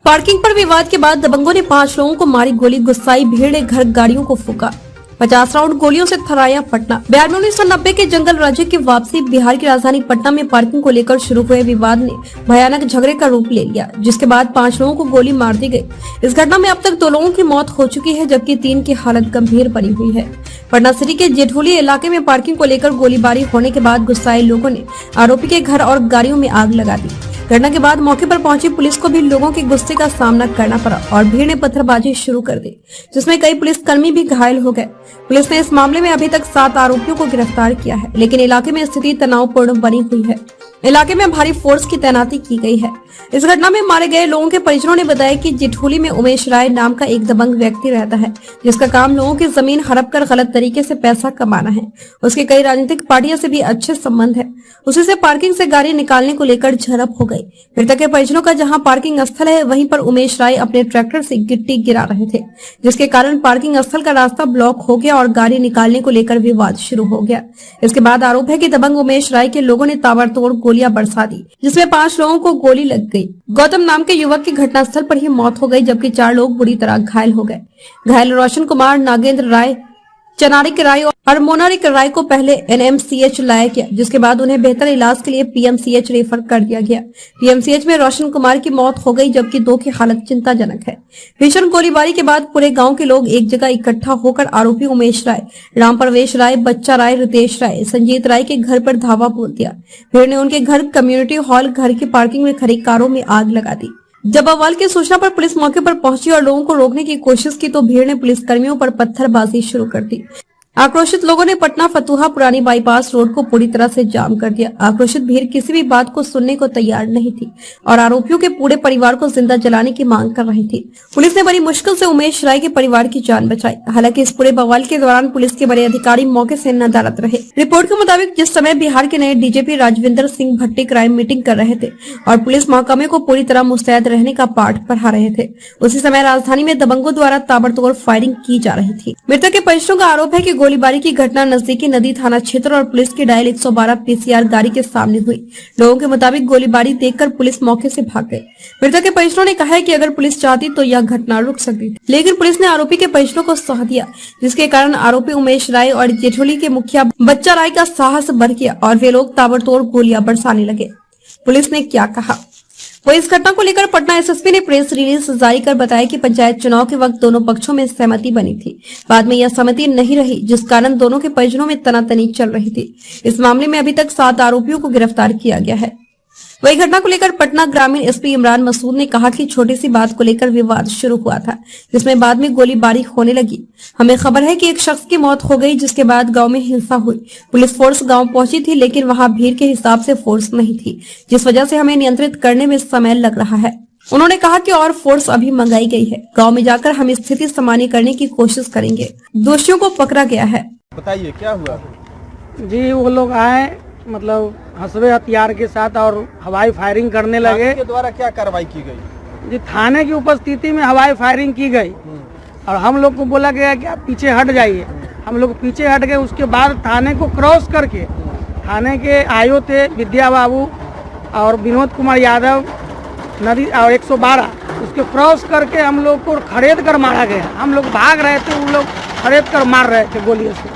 Parking पर विवाद के बाद दबंगों ने 5 लोगों को मारी गोली, गुस्साई भीड़ ने घर गाड़ियों को फूका। 50 राउंड गोलियों से थराया पटना। बिहार में 1990 के जंगल राज्य की वापसी। बिहार की राजधानी पटना में पार्किंग को लेकर शुरू हुए विवाद ने भयानक झगड़े का रूप ले लिया, जिसके बाद 5 लोगों को गोली मार दी गई। इस घटना में अब तक 2 लोगों की मौत हो चुकी है, जबकि 3 की हालत गंभीर बनी हुई है। पटना सिटी के जेठोली इलाके में पार्किंग को लेकर गोलीबारी होने के बाद गुस्साए लोगों ने आरोपी के घर और गाड़ियों में आग लगा दी। घटना के बाद मौके पर पहुंची पुलिस को भी लोगों के गुस्से का सामना करना पड़ा और भीड़ ने पत्थरबाजी शुरू कर दी, जिसमें कई पुलिसकर्मी भी घायल हो गए। पुलिस ने इस मामले में अभी तक 7 आरोपियों को गिरफ्तार किया है, लेकिन इलाके में स्थिति तनावपूर्ण बनी हुई है। इलाके में भारी फोर्स की तैनाती की गई है। इस घटना में मारे गए लोगों के परिजनों ने बताया कि जेठोली में उमेश राय नाम का एक दबंग व्यक्ति रहता है, जिसका काम लोगों की जमीन हड़प कर गलत तरीके से पैसा कमाना है। उसके कई राजनीतिक पार्टियों से भी अच्छे संबंध है। उसी से पार्किंग से गाड़ी निकालने को लेकर झड़प हो गई। मृतक के परिजनों का जहां पार्किंग स्थल है, वहीं पर उमेश राय अपने ट्रैक्टर से गिट्टी गिरा रहे थे, जिसके कारण पार्किंग स्थल का रास्ता ब्लॉक हो गया और गाड़ी निकालने को लेकर विवाद शुरू हो गया। इसके बाद आरोप है कि दबंग उमेश राय के लोगों ने ताबड़तोड़ गोलियां बरसा दी, जिसमें 5 लोगों को गोली लग गई। गौतम नाम के युवक की घटनास्थल पर ही मौत हो गई, जबकि 4 लोग बुरी तरह घायल हो गए। घायल रोशन कुमार, नागेंद्र राय, चनारिक राय और मोनारिक राय को पहले NMCH लाया गया, जिसके बाद उन्हें बेहतर इलाज के लिए PMCH रेफर कर दिया गया। PMCH में रोशन कुमार की मौत हो गई, जबकि 2 की हालत चिंताजनक है। भीषण गोलीबारी के बाद पूरे गांव के लोग एक जगह इकट्ठा होकर आरोपी उमेश राय, राम प्रवेश राय, बच्चा राय, रितेश राय, संजीत राय के घर पर धावा बोल दिया। भीड़ ने उनके घर, कम्युनिटी हॉल, घर की पार्किंग में खड़ी कारों में आग लगा दी। जब बवाल की सूचना पर पुलिस मौके पर पहुंची और लोगों को रोकने की कोशिश की, तो भीड़ ने पुलिसकर्मियों पर पत्थरबाजी शुरू कर दी। आक्रोशित लोगों ने पटना फतुहा पुरानी बाईपास रोड को पूरी तरह से जाम कर दिया। आक्रोशित भीड़ किसी भी बात को सुनने को तैयार नहीं थी और आरोपियों के पूरे परिवार को जिंदा जलाने की मांग कर रही थी। पुलिस ने बड़ी मुश्किल से उमेश राय के परिवार की जान बचाई। हालांकि इस पूरे बवाल के दौरान पुलिस के बड़े अधिकारी मौके से नदारद रहे। रिपोर्ट के मुताबिक जिस समय बिहार के नए DGP राजविंदर सिंह भट्टी क्राइम मीटिंग कर रहे थे और पुलिस महकमे को पूरी तरह मुस्तैद रहने का पाठ पढ़ा रहे थे, उसी समय राजधानी में दबंगों द्वारा ताबड़तोड़ फायरिंग की जा रही थी। मृतक के परिजनों का आरोप है कि गोलीबारी की घटना नजदीकी नदी थाना क्षेत्र और पुलिस की डायल 112 PCR गाड़ी के सामने हुई। लोगों के मुताबिक गोलीबारी देखकर पुलिस मौके से भाग गई। मृतक के परिजनों ने कहा है कि अगर पुलिस चाहती तो यह घटना रुक सकती थी, लेकिन पुलिस ने आरोपी के परिजनों को साथ दिया, जिसके कारण आरोपी उमेश राय और जेठोली के मुखिया बच्चा राय का साहस बढ़ गया और वे लोग ताबड़तोड़ गोलियां बरसाने लगे। पुलिस ने क्या कहा? वो इस घटना को लेकर पटना SSP ने प्रेस रिलीज जारी कर बताया कि पंचायत चुनाव के वक्त दोनों पक्षों में सहमति बनी थी। बाद में यह सहमति नहीं रही, जिस कारण दोनों के परिजनों में तनातनी चल रही थी। इस मामले में अभी तक 7 आरोपियों को गिरफ्तार किया गया है। वही घटना को लेकर पटना ग्रामीण SP इमरान मसूद ने कहा कि छोटी सी बात को लेकर विवाद शुरू हुआ था, जिसमें बाद में गोलीबारी होने लगी। हमें खबर है कि एक शख्स की मौत हो गई, जिसके बाद गांव में हिंसा हुई। पुलिस फोर्स गांव पहुंची थी, लेकिन वहां भीड़ के हिसाब से फोर्स नहीं थी, जिस वजह से हमें नियंत्रित करने में समय लग रहा है। उन्होंने कहा कि और फोर्स अभी मंगाई गई है। गाँव में जाकर हम स्थिति सामान्य करने की कोशिश करेंगे। दोषियों को पकड़ा गया है। बताइए क्या हुआ? जी, वो लोग आए, मतलब हंसवे हथियार के साथ और हवाई फायरिंग करने लगे। के द्वारा क्या कार्रवाई की गई? जी, थाने की उपस्थिति में हवाई फायरिंग की गई और हम लोग को बोला गया कि आप पीछे हट जाइए। हम लोग पीछे हट गए। उसके बाद थाने को क्रॉस करके थाने के आयो थे विद्या बाबू और विनोद कुमार यादव, नदी और 112, उसके क्रॉस करके हम लोग को खड़ेद कर मारा गया। हम लोग भाग रहे थे, उन लोग खड़ेद कर मार रहे थे गोलियों से।